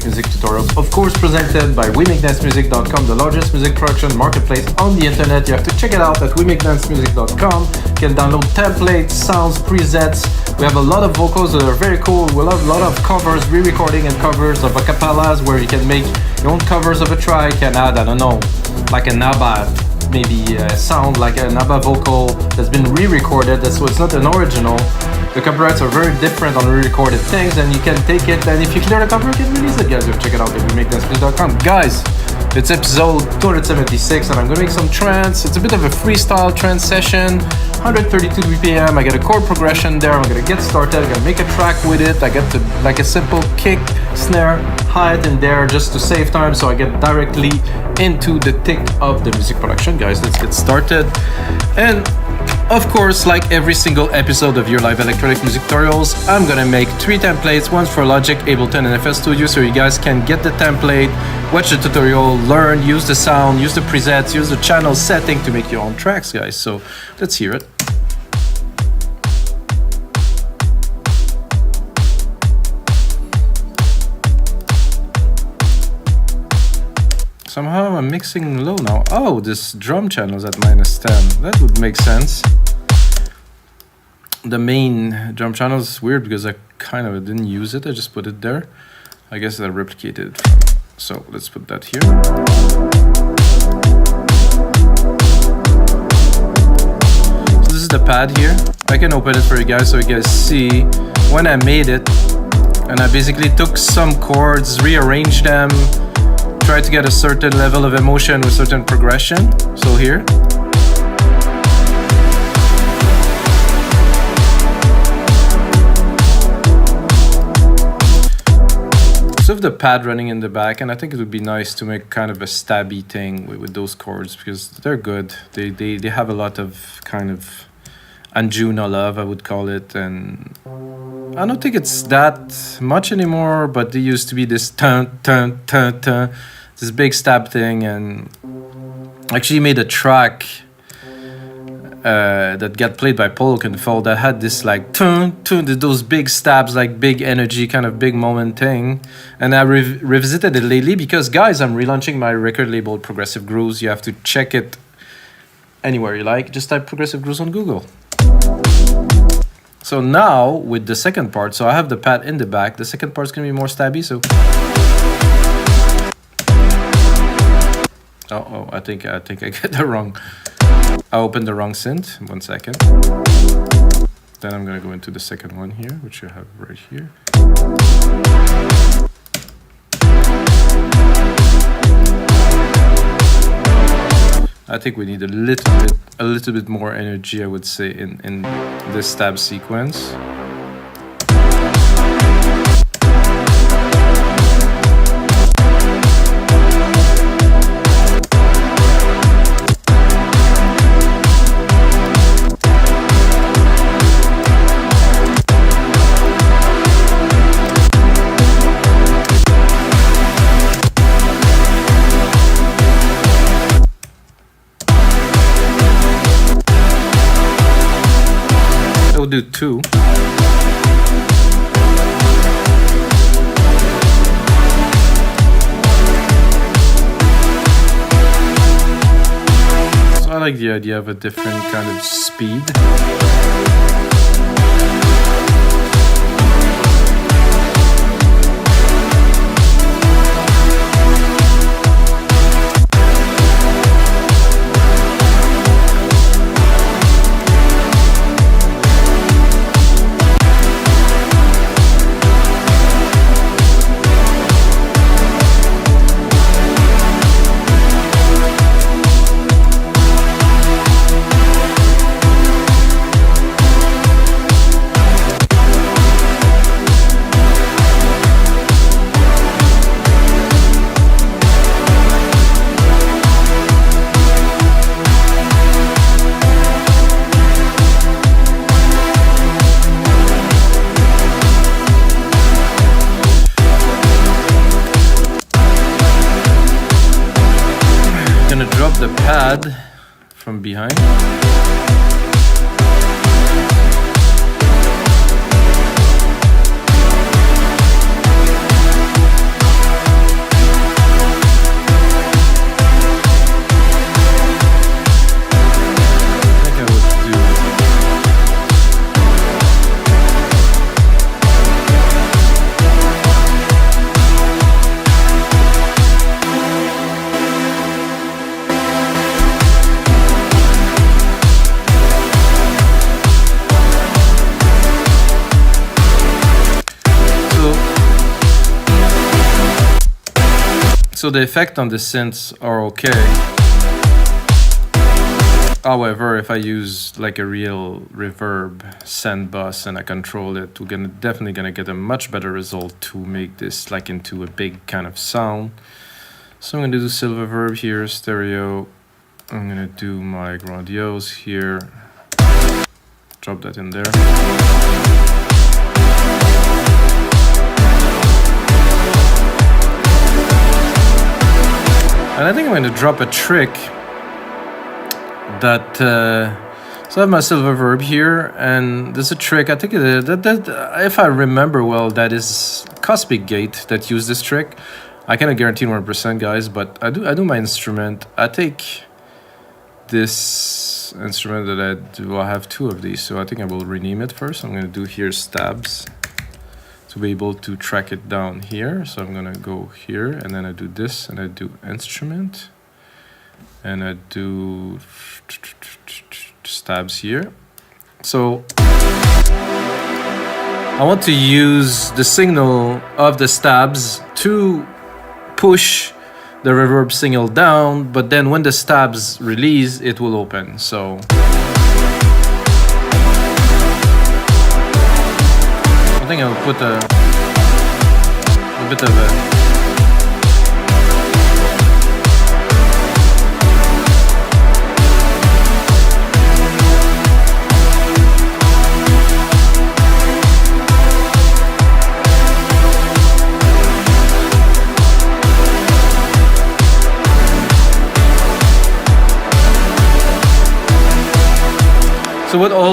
electronic music tutorials, of course presented by WeMakeDanceMusic.com, the largest music production marketplace on the internet. You have to check it out at WeMakeDanceMusic.com. You can download templates, sounds, presets. We have a lot of vocals that are very cool. We have a lot of covers, re-recording and covers of acapellas where you can make your own covers of a track and add, I don't know, like an ABBA, maybe sound like an ABBA vocal that's been re-recorded, so it's not an original. The copyrights are very different on re-recorded things, and you can take it, and if you clear the copyright, you can release it, guys. You check it out at WeMakeDanceMusic.com. Guys, it's episode 276, and I'm gonna make some trance. It's a bit of a freestyle trance session, 132 BPM. I get a chord progression there. I'm gonna get started. I'm gonna make a track with it. I get like a simple kick, snare, hi-hat in there just to save time, so I get directly into the thick of the music production. Guys, let's get started. And of course, like every single episode of your live electronic music tutorials, I'm gonna make 3 templates, one for Logic, Ableton, and FL Studio, so you guys can get the template, watch the tutorial, learn, use the sound, use the presets, use the channel setting to make your own tracks, guys. So let's hear it. Somehow I'm mixing low now. Oh, this drum channel is at -10. That would make sense. The main drum channel is weird because I kind of didn't use it. I just put it there. I guess I replicated it from. So let's put that here. So this is the pad here. I can open it for you guys so you guys see when I made it. And I basically took some chords, rearranged them, try to get a certain level of emotion with certain progression. So here. So have the pad running in the back, and I think it would be nice to make kind of a stabby thing with those chords because they're good. They have a lot of kind of Anjuna love, I would call it, and I don't think it's that much anymore, but there used to be this this big stab thing, and I actually made a track that got played by Polk and Fall that had this like those big stabs, like big energy, kind of big moment thing. And I revisited it lately because, guys, I'm relaunching my record label Progressive Grooves. You have to check it anywhere you like. Just type Progressive Grooves on Google. So now with the second part, so I have the pad in the back. The second part's gonna be more stabby, so. Oh, I think I get the wrong. I opened the wrong synth. 1 second. Then I'm gonna go into the second one here, which I have right here. I think we need a little bit more energy, I would say, in this stab sequence. We'll do 2. So I like the idea of a different kind of speed. The pad from behind. So the effect on the synths are okay. However, if I use like a real reverb send bus and I control it, we're definitely gonna get a much better result to make this like into a big kind of sound. So I'm gonna do silver reverb here, stereo. I'm gonna do my grandiose here. Drop that in there. And I think I'm going to drop a trick that, so I have my silver reverb here, and there's a trick, I think that if I remember well, that is Cosmic Gate that used this trick. I cannot guarantee 100% guys, but I do my instrument. I take this instrument that I do, I have two of these, so I think I will rename it first. I'm going to do here stabs to be able to track it down here. So I'm gonna go here, and then I do this, and I do instrument, and I do stabs here. So I want to use the signal of the stabs to push the reverb signal down, but then when the stabs release, it will open. So I think I'll put a bit of a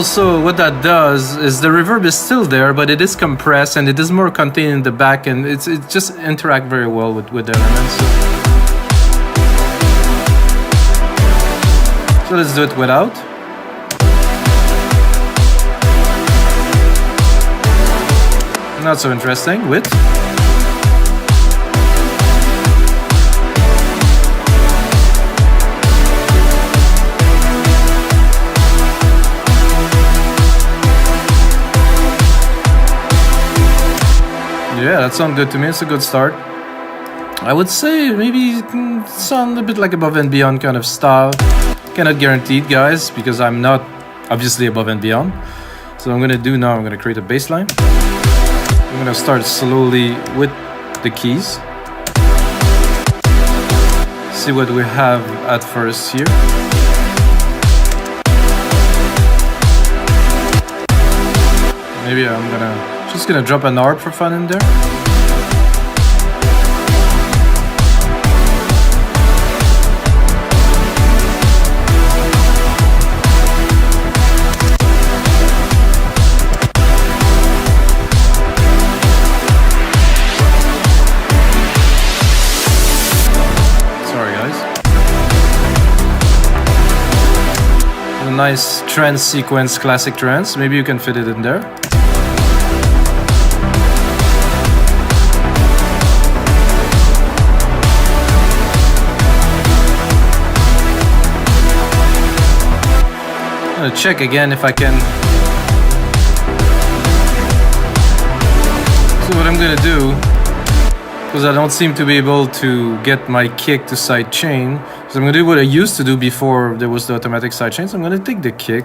So what that does is the reverb is still there, but it is compressed and it is more contained in the back, and it just interact very well with the elements. So let's do it without. Not so interesting. With. Yeah, that sounds good to me. It's a good start. I would say maybe it can sound a bit like Above and Beyond kind of style. Cannot guarantee it, guys, because I'm not obviously Above and Beyond. So I'm gonna do now, I'm gonna create a bass line. I'm gonna start slowly with the keys. See what we have at first here. Maybe I'm just gonna drop an ARP for fun in there. Sorry guys. A nice trance sequence, classic trance. Maybe you can fit it in there. I'm gonna check again if I can. So what I'm gonna do, because I don't seem to be able to get my kick to sidechain, so I'm gonna do what I used to do before there was the automatic sidechain. So I'm gonna take the kick,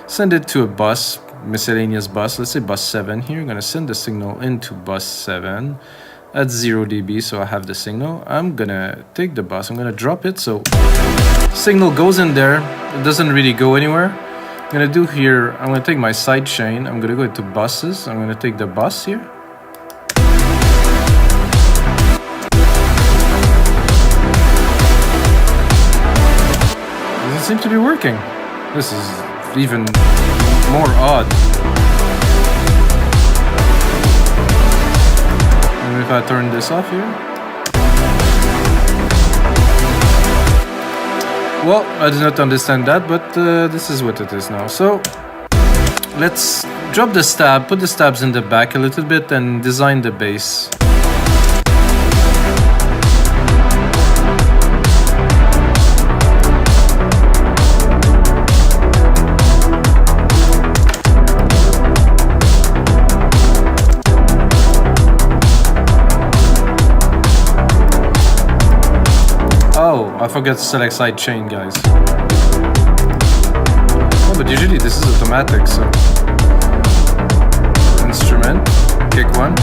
send it to a bus, miscellaneous bus, let's say bus 7 here. I'm gonna send the signal into bus 7 at 0 dB, so I have the signal. I'm gonna take the bus, I'm gonna drop it, so signal goes in there. It doesn't really go anywhere. I'm gonna do here, I'm gonna take my side chain, I'm gonna go into buses, I'm gonna take the bus here. Doesn't seem to be working. This is even more odd. And if I turn this off here. Well, I did not understand that, but this is what it is now. So let's drop the stab, put the stabs in the back a little bit, and design the bass. I forgot to select side chain, guys. Oh, but usually this is automatic, so. Instrument, kick one.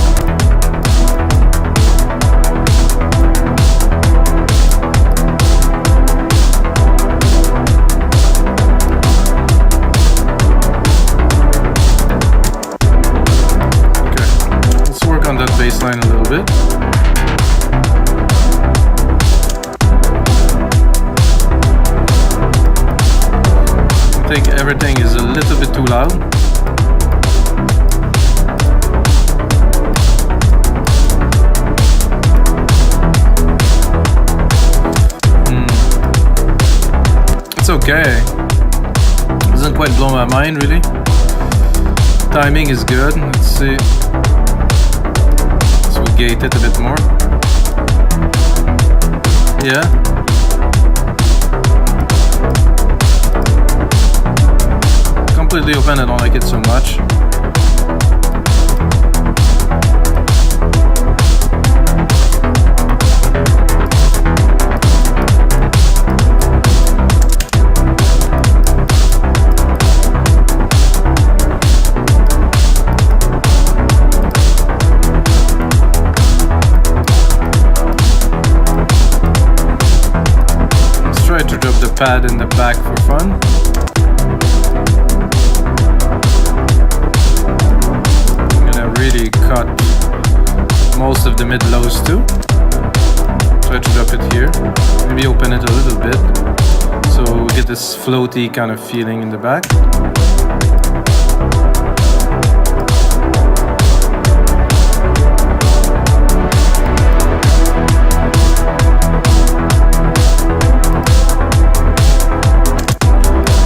Okay, let's work on that bass line a little bit. I think everything is a little bit too loud. It's okay. Doesn't quite blow my mind, really. Timing is good. Let's see. So we gate it a bit more. Yeah. Completely open, I don't like it so much. Let's try to drop the pad in the back for fun. Really cut most of the mid lows too. Try to drop it here. Maybe open it a little bit so we get this floaty kind of feeling in the back.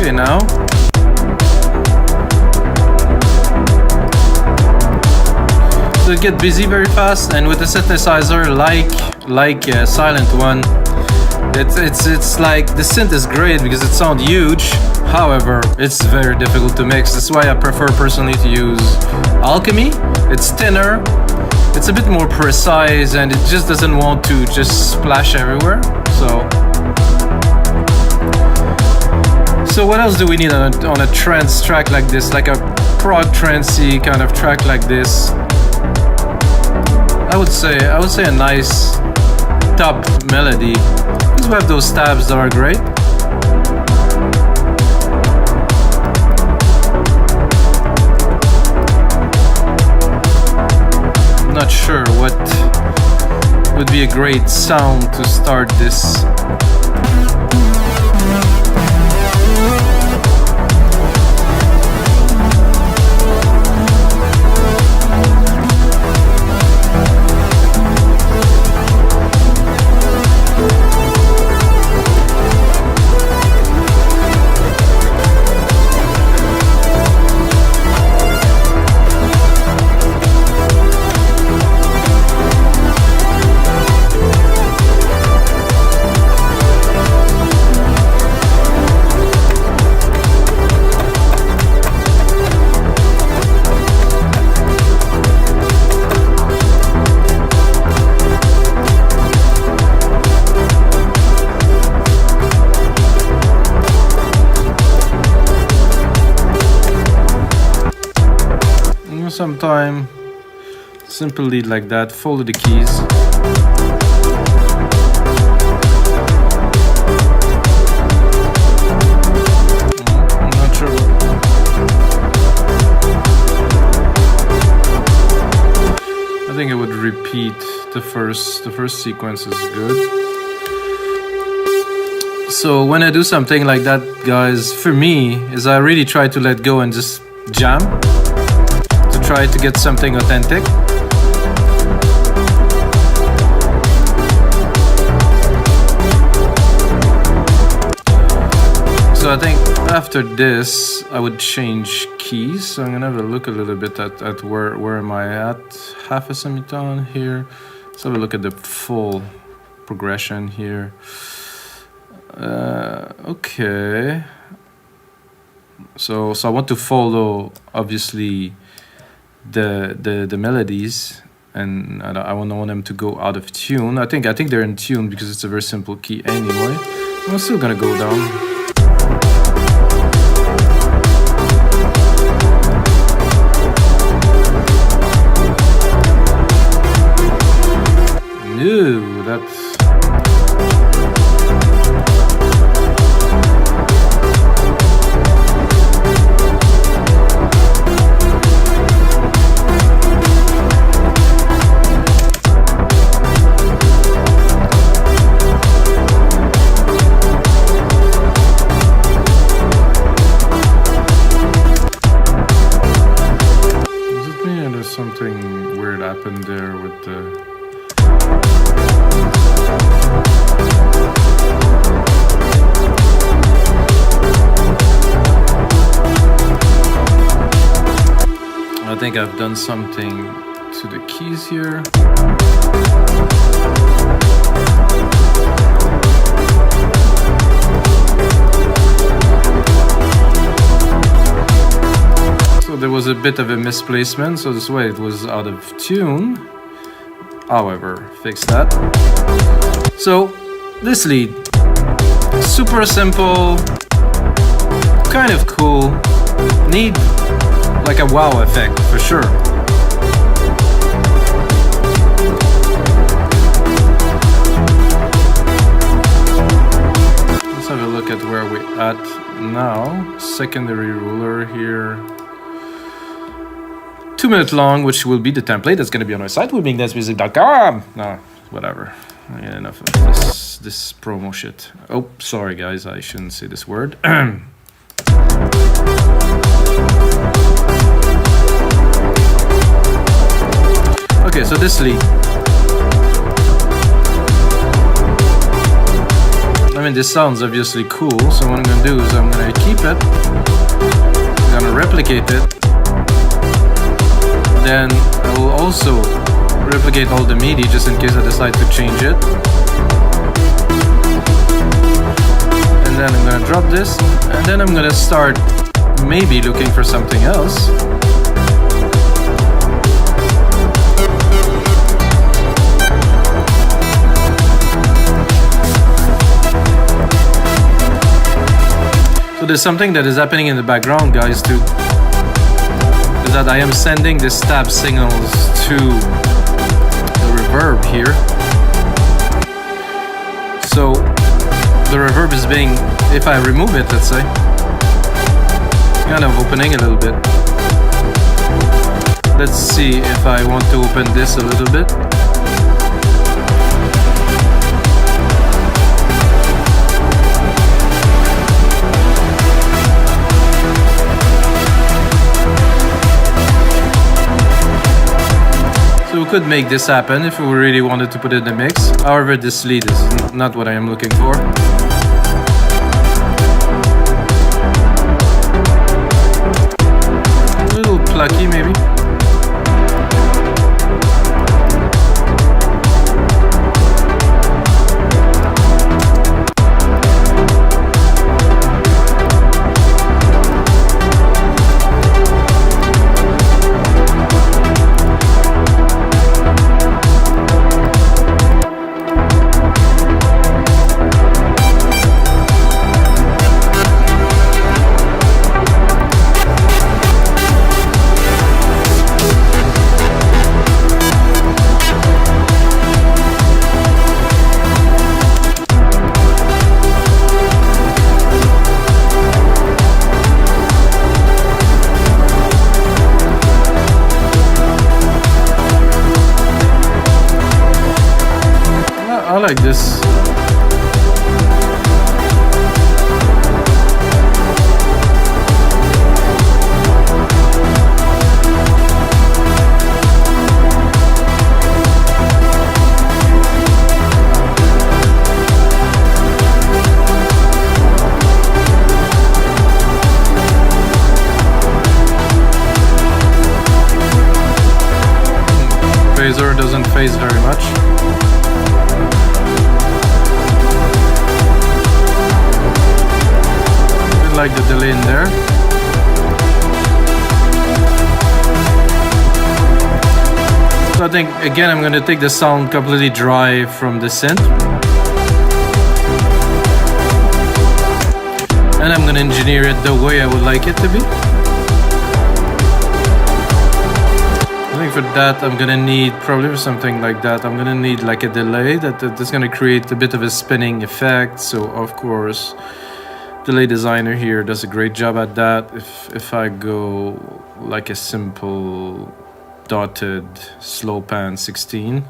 Okay, now it get busy very fast, and with a synthesizer like Silent One, it's like the synth is great because it sounds huge. However, it's very difficult to mix. That's why I prefer personally to use Alchemy. It's thinner, it's a bit more precise, and it just doesn't want to just splash everywhere. So what else do we need on a trance track like this, like a prog trancey kind of track like this? I would say a nice top melody, because we have those stabs that are great. I'm not sure what would be a great sound to start this. Sometime simple lead like that, follow the keys. I'm not sure. I think it would repeat the first sequence is good. So when I do something like that, guys, for me is I really try to let go and just jam. Try to get something authentic. So I think after this I would change keys. So I'm gonna have a look a little bit at where am I at. Half a semitone here. Let's have a look at the full progression here. Okay. So I want to follow obviously the melodies, and I don't want them to go out of tune. I think they're in tune because it's a very simple key anyway. I'm still gonna go down. No, that's... Does it mean there's something weird happened there with the... I think I've done something to the keys here. So there was a bit of a misplacement, so this way it was out of tune. However, fix that. So this lead, super simple, kind of cool, need like a wow effect for sure. Let's have a look at where we're at now. Secondary ruler here. 2 minutes long, which will be the template that's going to be on our site, wimigdancemusic.com. No, whatever. I get enough of this promo shit. Oh, sorry guys, I shouldn't say this word. Okay, so this lead. I mean, this sounds obviously cool, so what I'm gonna do is I'm gonna keep it, I'm gonna replicate it, then I will also replicate all the MIDI just in case I decide to change it. And then I'm gonna drop this, and then I'm gonna start maybe looking for something else. So there's something that is happening in the background, guys, too. Is that I am sending the stab signals to the reverb here. So the reverb is being, if I remove it, let's say, kind of opening a little bit. Let's see if I want to open this a little bit. So we could make this happen if we really wanted to put it in the mix. However, this lead is not what I am looking for. A little plucky maybe. I like this. Phaser doesn't phase very much. Like the delay in there. So think, again, I'm gonna take the sound completely dry from the synth. And I'm gonna engineer it the way I would like it to be. I think for that, I'm gonna need, probably for something like that, I'm gonna need like a delay that's gonna create a bit of a spinning effect. So of course, Delay Designer here does a great job at that. If I go like a simple dotted slow pan 16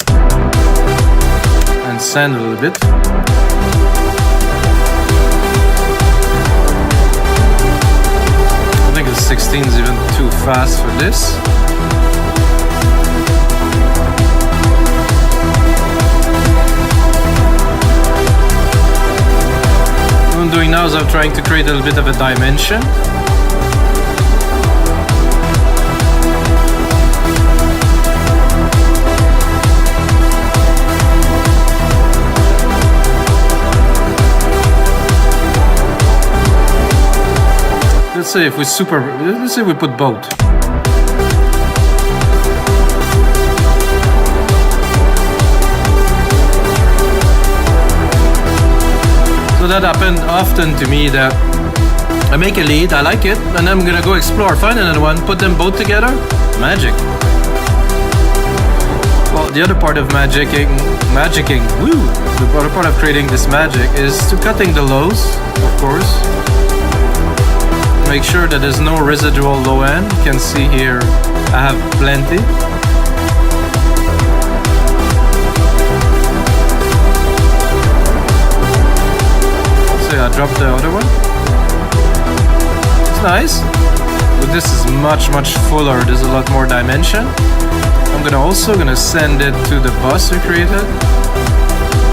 and sand a little bit. I think the 16 is even too fast for this. What I'm doing now is I'm trying to create a little bit of a dimension. Let's say if we put both. So that happened often to me, that I make a lead, I like it, and I'm gonna go explore, find another one, put them both together, magic. Well, the other part of magicking, the other part of creating this magic is to cutting the lows, of course. Make sure that there's no residual low end. You can see here I have plenty. So I dropped the other one. It's nice, but this is much fuller. There's a lot more dimension. I'm gonna send it to the bus we created.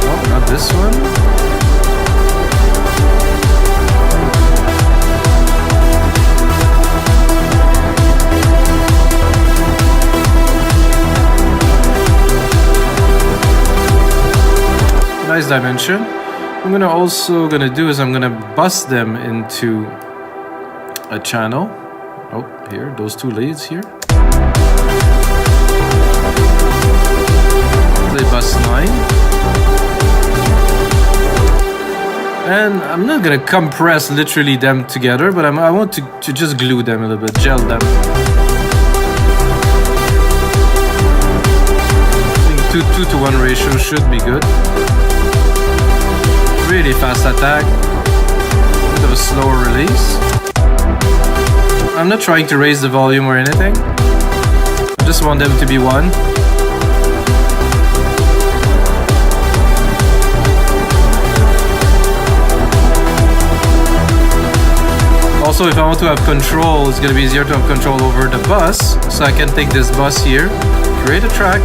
Oh, not this one. Nice dimension. I'm gonna do is I'm gonna bus them into a channel. Oh, here, those two leads here. Play bus 9. And I'm not gonna compress literally them together, but I want to just glue them a little bit, gel them. I think 2:1 ratio should be good. Really fast attack, a bit of a slower release. I'm not trying to raise the volume or anything. I just want them to be one. Also, if I want to have control, it's going to be easier to have control over the bus. So I can take this bus here, create a track.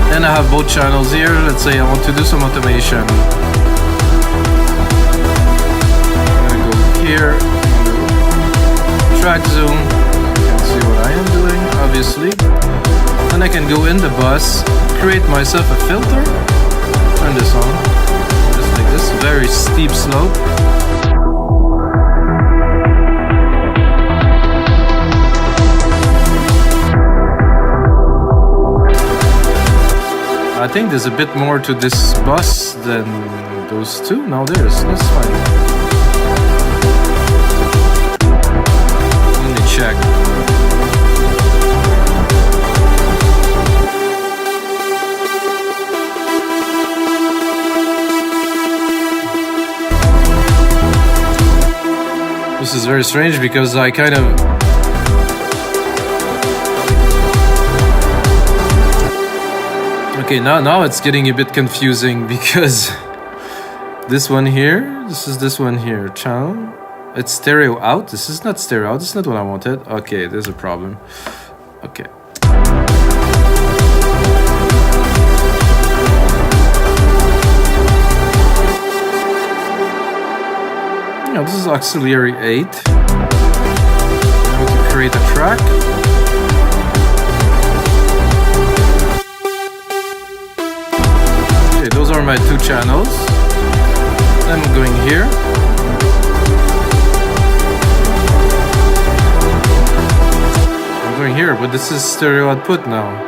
Then I have both channels here. Let's say I want to do some automation. I'm gonna go here, track zoom. You can see what I am doing, obviously. Then I can go in the bus, create myself a filter, turn this on, just like this, very steep slope. I think there's a bit more to this bus than those two. No, there's. That's fine. Let me check. This is very strange because I kind of... Okay, now it's getting a bit confusing because this one here, this one here, channel, it's stereo out. This is not stereo out. This is not what I wanted. Okay, there's a problem. Okay. Yeah, this is auxiliary 8. Now we can create a track. Okay, those are my two channels. Then I'm going here. I'm doing here? But this is stereo output now.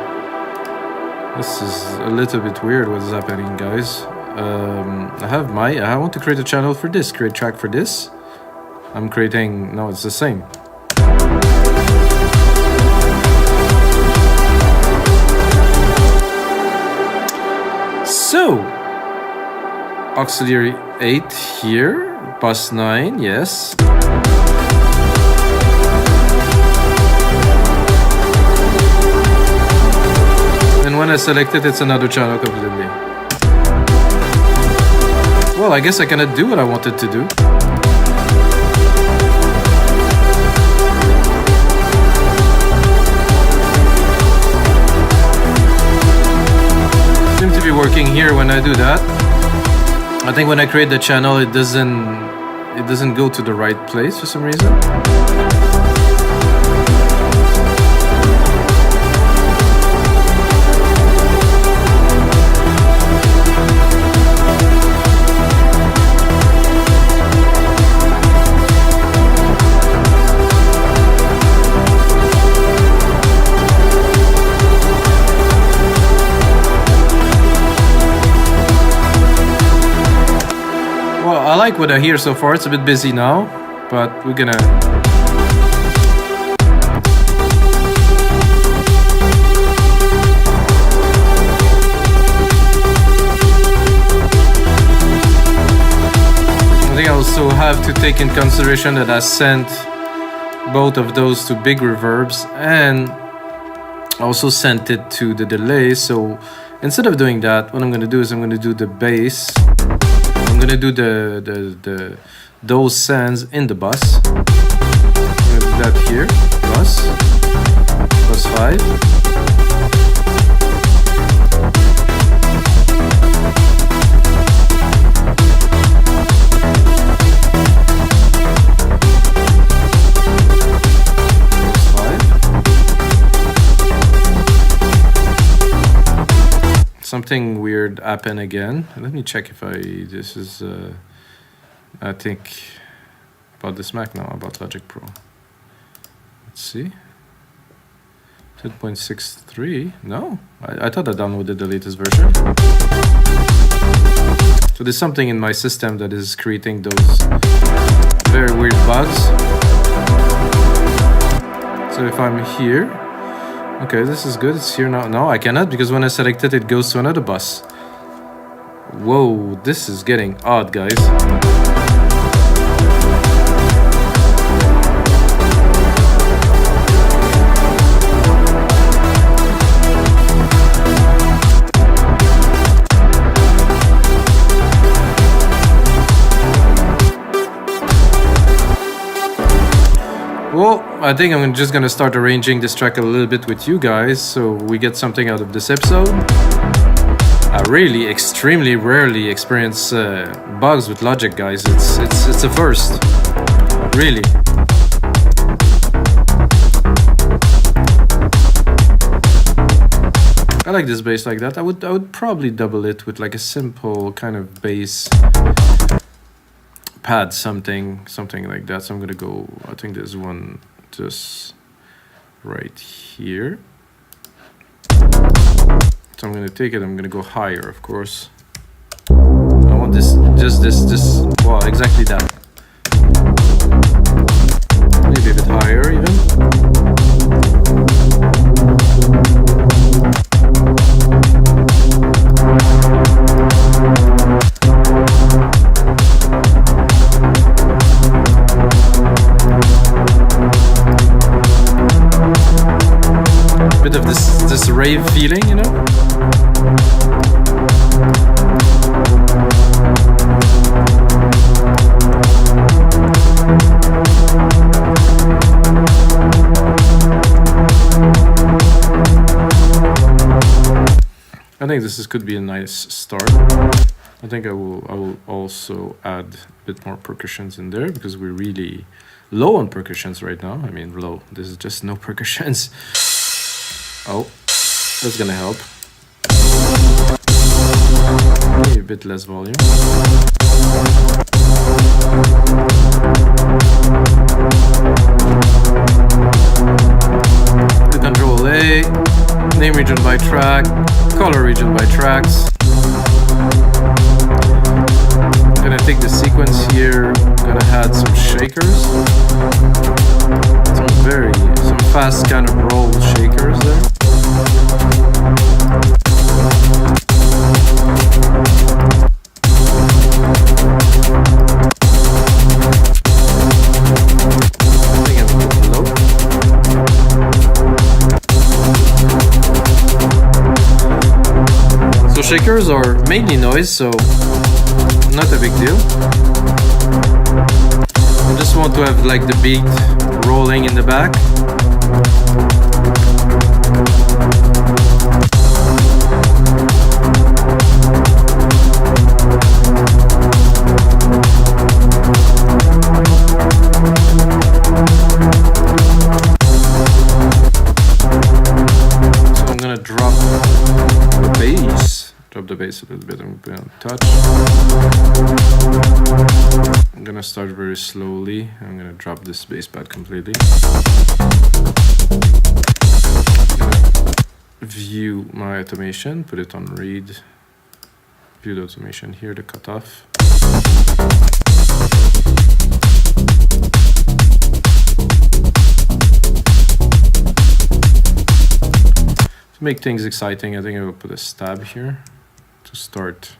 This is a little bit weird what is happening, guys. I want to create a channel for this, create track for this. I'm creating, no, it's the same. So, auxiliary 8 here, bus 9, yes. And when I select it, it's another channel completely. Well, I guess I cannot do what I wanted to do. Seems to be working here when I do that. I think when I create the channel, it doesn't go to the right place for some reason. I like what I hear so far. It's a bit busy now, but we're gonna... I think I also have to take in consideration that I sent both of those to big reverbs and also sent it to the delay. So instead of doing that, what I'm gonna do is I'm gonna do the bass. I'm gonna do the those sends in the bus. I'm gonna do that here. Bus 5. Something weird happened again. Let me check if this is, I think about this Mac now, about Logic Pro. Let's see. 10.63, no, I thought I downloaded the latest version. So there's something in my system that is creating those very weird bugs. So if I'm here, okay, this is good. It's here now. No, I cannot because when I select it, it goes to another bus. Whoa, this is getting odd, guys. Well, I think I'm just gonna start arranging this track a little bit with you guys so we get something out of this episode. I really extremely rarely experience bugs with Logic, guys. It's a first, really. I like this bass like that. I would probably double it with like a simple kind of bass pad, something like that. So I'm gonna go, I think there's one just right here. So I'm gonna take it, I'm gonna go higher, of course. I want this, just this, well, exactly that. Maybe a bit higher even. Bit of this rave feeling, you know? I think this could be a nice start. I think I will also add a bit more percussions in there because we're really low on percussions right now. I mean, low. This is just no percussions. Oh, that's gonna help. Maybe a bit less volume. region by tracks. I'm gonna take the sequence here, gonna add some shakers. Some fast kind of roll shakers there. Shakers are mainly noise, so not a big deal. I just want to have like the beat rolling in the back. So I'm gonna drop the bass. Drop the bass a little bit. I'm going to touch. I'm going to start very slowly. I'm going to drop this bass pad completely. View my automation, put it on read. View the automation here, the cutoff. To make things exciting, I think I will put a stab here. To start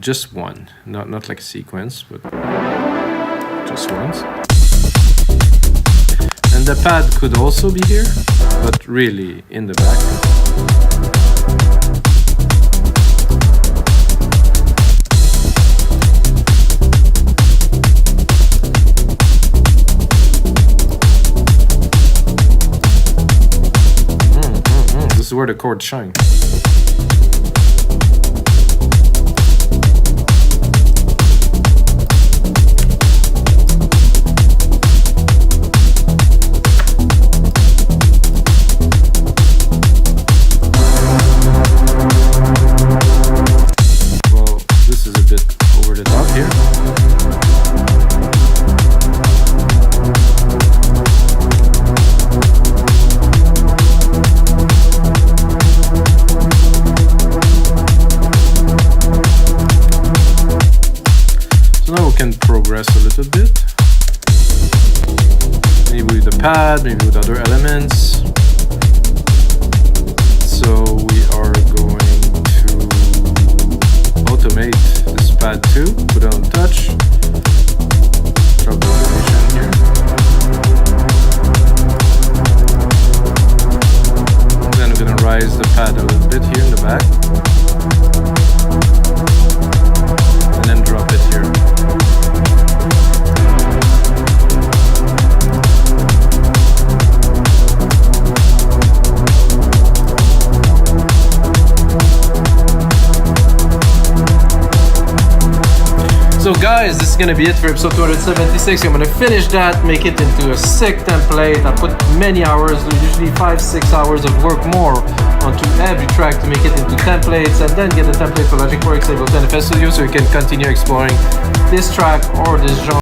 just one, not like a sequence, but just once. And the pad could also be here, but really in the back. This is where the chords shine. Progress a little bit, maybe with the pad, maybe with other elements. So we are going to automate this pad too, put it on touch, drop the automation here. And then we're going to rise the pad a little bit here in the back, and then drop it here. So guys, this is gonna be it for episode 276. I'm gonna finish that, make it into a sick template. I put many hours, usually 5-6 hours of work more onto every track to make it into templates, and then get the template for Logic Works, Ableton, FL Studio, so you can continue exploring this track or this genre.